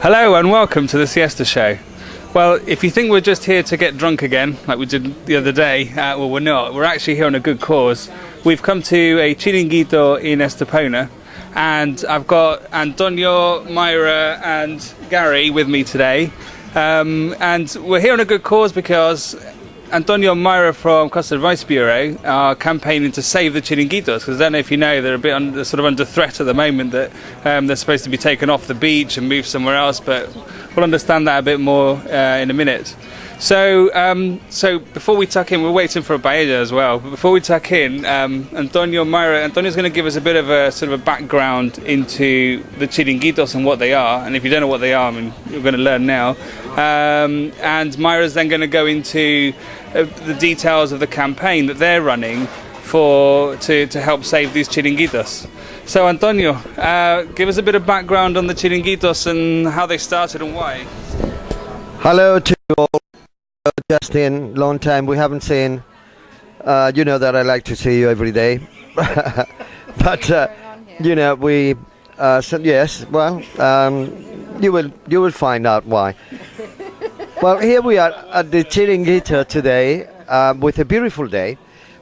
Hello and welcome to the Siesta show. Well, if you think we're just here to get drunk again, like we did the other day, well, we're not. We're actually here on a good cause. We've come to a Chiringuito in Estepona, and I've got Antonio, Myra and Gary with me today. And we're here on a good cause because Antonio and Myra from Costa Advice Bureau are campaigning to save the Chiringuitos, because I don't know if you know, they're a bit under threat at the moment, that they're supposed to be taken off the beach and moved somewhere else, but we'll understand that a bit more in a minute. So before we tuck in, we're waiting for a paella as well, but before we tuck in, Antonio's going to give us a bit of a sort of a background into the Chiringuitos and what they are, and if you don't know what they are, I mean, you're going to learn now. And Myra's then going to go into the details of the campaign that they're running to help save these Chiringuitos. So Antonio, give us a bit of background on the Chiringuitos and how they started and why. Hello to you all. Justin, long time we haven't seen. You know that I like to see you every day. But you know, we so yes, well, you will find out why. Well, here we are at the Chiringuito today with a beautiful day,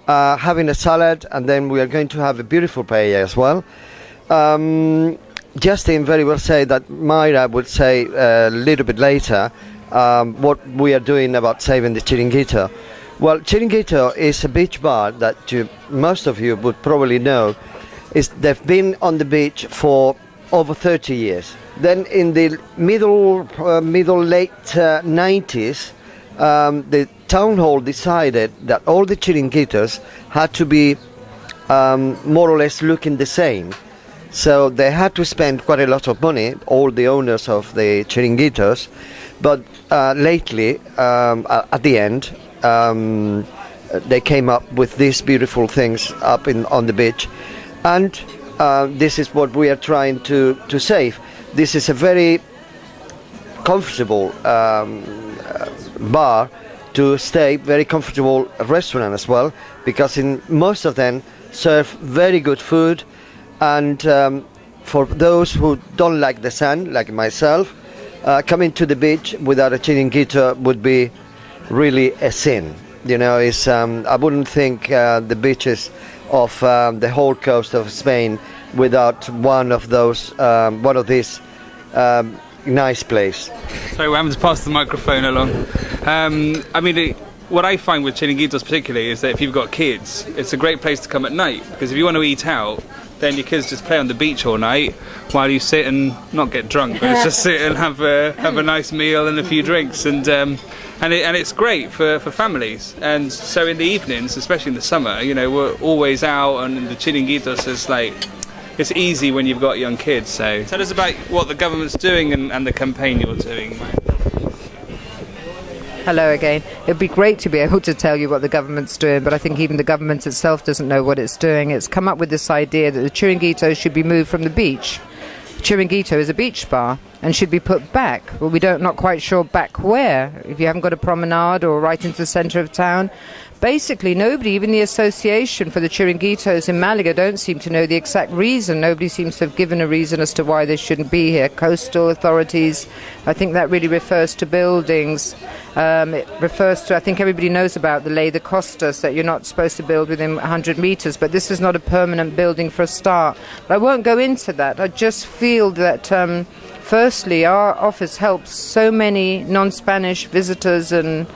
having a salad, and then we are going to have a beautiful paella as well. Justin very well said that Myra would say a little bit later what we are doing about saving the Chiringuito. Well, Chiringuito is a beach bar that most of you would probably know. They've been on the beach for over 30 years. Then in the late 90s, the town hall decided that all the Chiringuitos had to be more or less looking the same. So they had to spend quite a lot of money, all the owners of the Chiringuitos. But lately, at the end, they came up with these beautiful things up on the beach. And this is what we are trying to save. This is a very comfortable bar to stay, very comfortable restaurant as well, because in most of them serve very good food. And for those who don't like the sun, like myself, coming to the beach without a Chiringuito would be really a sin. You know, I wouldn't think the beaches of the whole coast of Spain without one of these nice place. Sorry, we're having to pass the microphone along. I mean, what I find with Chiringuitos particularly is that if you've got kids, it's a great place to come at night, because if you want to eat out, then your kids just play on the beach all night while you sit and not get drunk, but just sit and have a nice meal and a few drinks, and it's great for families. And so in the evenings, especially in the summer, you know, we're always out, and the Chiringuitos is like, it's easy when you've got young kids. So tell us about what the government's doing and the campaign you're doing. Hello again. It'd be great to be able to tell you what the government's doing, but I think even the government itself doesn't know what it's doing. It's come up with this idea that the Chiringuito should be moved from the beach. Chiringuito is a beach bar and should be put back. Well, not quite sure back where. If you haven't got a promenade or right into the centre of town. Basically, nobody, even the association for the Chiringuitos in Malaga, don't seem to know the exact reason. Nobody seems to have given a reason as to why they shouldn't be here. Coastal authorities, I think that really refers to buildings. It refers to, I think everybody knows about the ley de costas, that you're not supposed to build within 100 metres, but this is not a permanent building for a start. But I won't go into that. I just feel that firstly, our office helps so many non-Spanish visitors and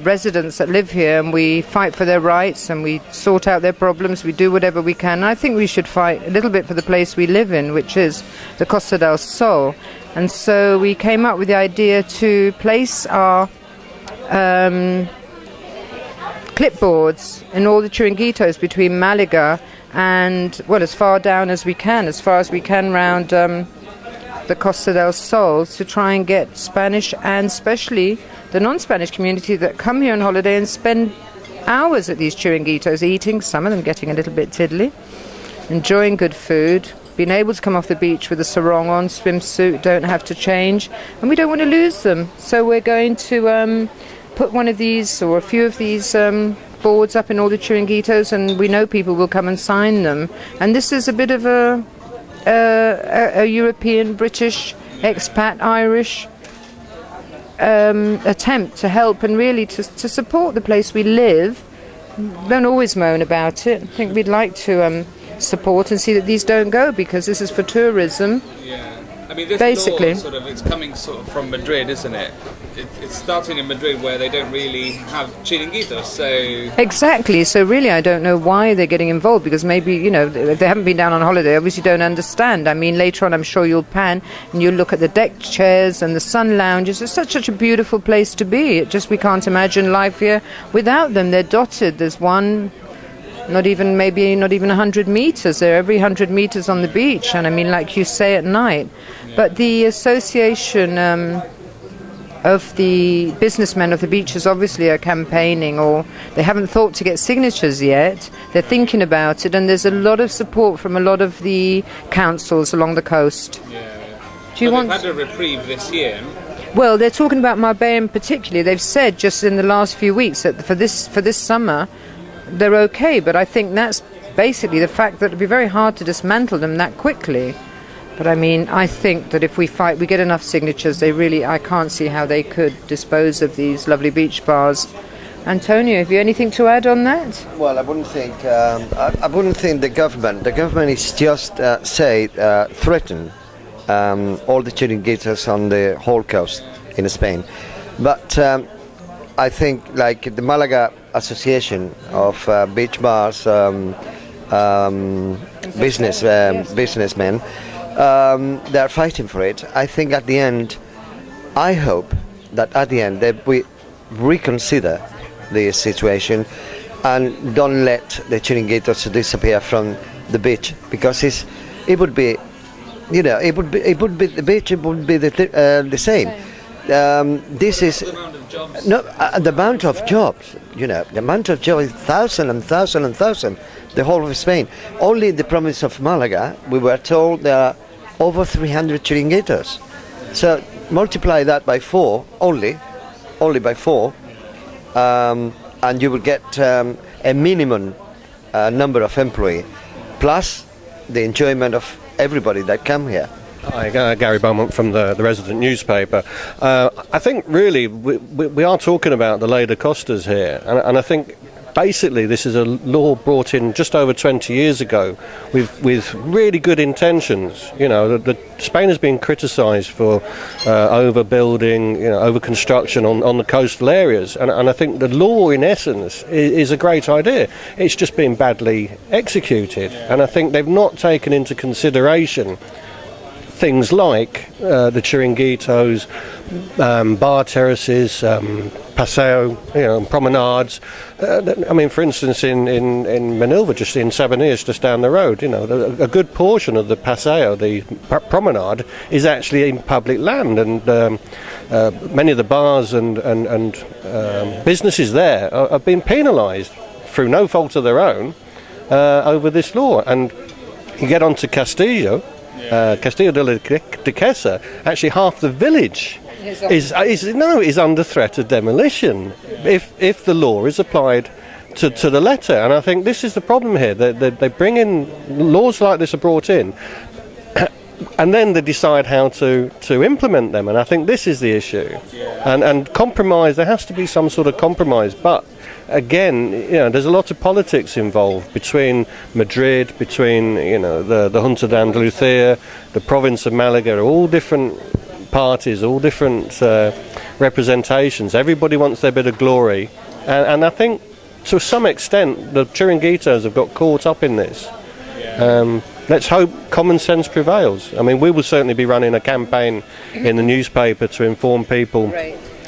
residents that live here, and we fight for their rights and we sort out their problems. We do whatever we can. I think we should fight a little bit for the place we live in, which is the Costa del Sol. And so we came up with the idea to place our clipboards in all the Chiringuitos between Malaga and, well, as far down as we can, round the Costa del Sol, to try and get Spanish and especially the non-Spanish community that come here on holiday and spend hours at these Chiringuitos eating, some of them getting a little bit tiddly, enjoying good food, being able to come off the beach with a sarong on, swimsuit, don't have to change, and we don't want to lose them. So we're going to put one of these or a few of these boards up in all the Chiringuitos, and we know people will come and sign them. And this is a bit of a European British expat Irish attempt to help and really to support the place we live. Don't always moan about it. I think we'd like to support and see that these don't go, because this is for tourism. Yeah. I mean, this basically law it's coming from Madrid, isn't it? It's starting in Madrid, where they don't really have Chiringuitos, so... Exactly, so really I don't know why they're getting involved, because maybe, you know, if they haven't been down on holiday, obviously don't understand. I mean, later on I'm sure you'll pan and you'll look at the deck chairs and the sun lounges. It's such a beautiful place to be. We can't imagine life here without them. They're dotted. There's one... not even 100 meters. They're every 100 meters on the beach, and I mean, like you say, at night. Yeah. But the association of the businessmen of the beaches obviously are campaigning, or they haven't thought to get signatures yet. They're thinking about it, and there's a lot of support from a lot of the councils along the coast. Yeah. Do you want? They've had a reprieve this year. Well, they're talking about Marbella particularly. They've said just in the last few weeks that for this summer, they're okay, but I think that's basically the fact that it'd be very hard to dismantle them that quickly. But I mean, I think that if we get enough signatures, I can't see how they could dispose of these lovely beach bars. Antonio, have you anything to add on that? Well, I wouldn't think the government is just threaten all the Chiringuitos on the whole coast in Spain. But I think, like the Malaga Association of beach bars businessmen, they're fighting for it. I think I hope that at the end that we reconsider the situation and don't let the Chiringuitos disappear from the beach, because it would be the beach would be the same. This is the amount of jobs. The amount of jobs is thousand and thousand and thousand. The whole of Spain. Only in the province of Malaga, we were told there are over 300 Chiringuitos. So multiply that by 4, only by 4, and you will get a minimum number of employees, plus the enjoyment of everybody that come here. Hi, Gary Beaumont from the resident newspaper. I think really we are talking about the ley de costas here, and I think basically this is a law brought in just over 20 years ago with really good intentions. Spain has been criticised for overbuilding, over construction on the coastal areas, and I think the law in essence is a great idea. It's just been badly executed, and I think they've not taken into consideration things like the Chiringuitos, bar terraces, paseo, promenades. I mean, for instance, in Manilva, just in Sabanillas, just down the road, a good portion of the paseo, the promenade, is actually in public land, and many of the bars and businesses there have been penalised through no fault of their own over this law. And you get on to Castillo de la Duquesa, actually half the village is under threat of demolition if the law is applied to the letter. And I think this is the problem here. They bring in laws like this are brought in, and then they decide how to implement them. And I think this is the issue. And compromise. There has to be some sort of compromise, but. Again, there's a lot of politics involved between Madrid, between the Junta de Andalucia, the province of Malaga, all different parties, all different representations. Everybody wants their bit of glory, and I think to some extent the Chiringuitos have got caught up in this. Let's hope common sense prevails. I mean, we will certainly be running a campaign in the newspaper to inform people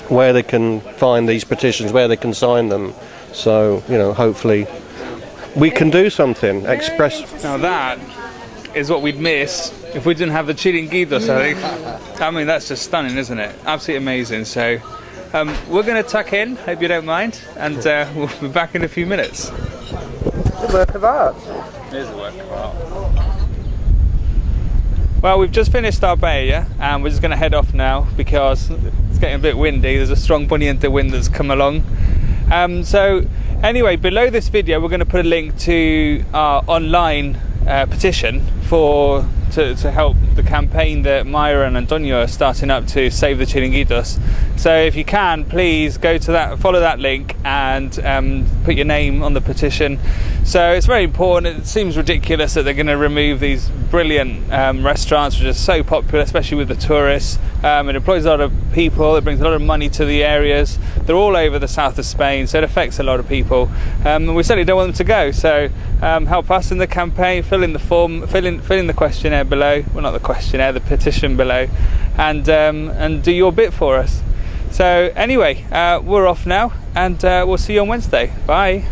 where they can find these petitions, where they can sign them. So, hopefully we can do something, express... Now that is what we'd miss if we didn't have the Chiringuitos, I think. I mean, that's just stunning, isn't it? Absolutely amazing. So, we're going to tuck in, hope you don't mind, and we'll be back in a few minutes. It's a work of art. It is a work of art. Well, we've just finished our paella, and we're just going to head off now because it's getting a bit windy. There's a strong poniente wind that's come along. So anyway, below this video we're going to put a link to our online petition to help the campaign that Maya and Antonio are starting up to save the Chiringuitos. So if you can, please go to that, follow that link, and put your name on the petition. So it's very important. It seems ridiculous that they're going to remove these brilliant restaurants which are so popular, especially with the tourists. It employs a lot of people, it brings a lot of money to the areas. They're all over the south of Spain, so it affects a lot of people, and we certainly don't want them to go. So help us in the campaign, fill in the form, fill in the questionnaire below, well, not the questionnaire, the petition below, and do your bit for us. So anyway, we're off now, and we'll see you on Wednesday. Bye.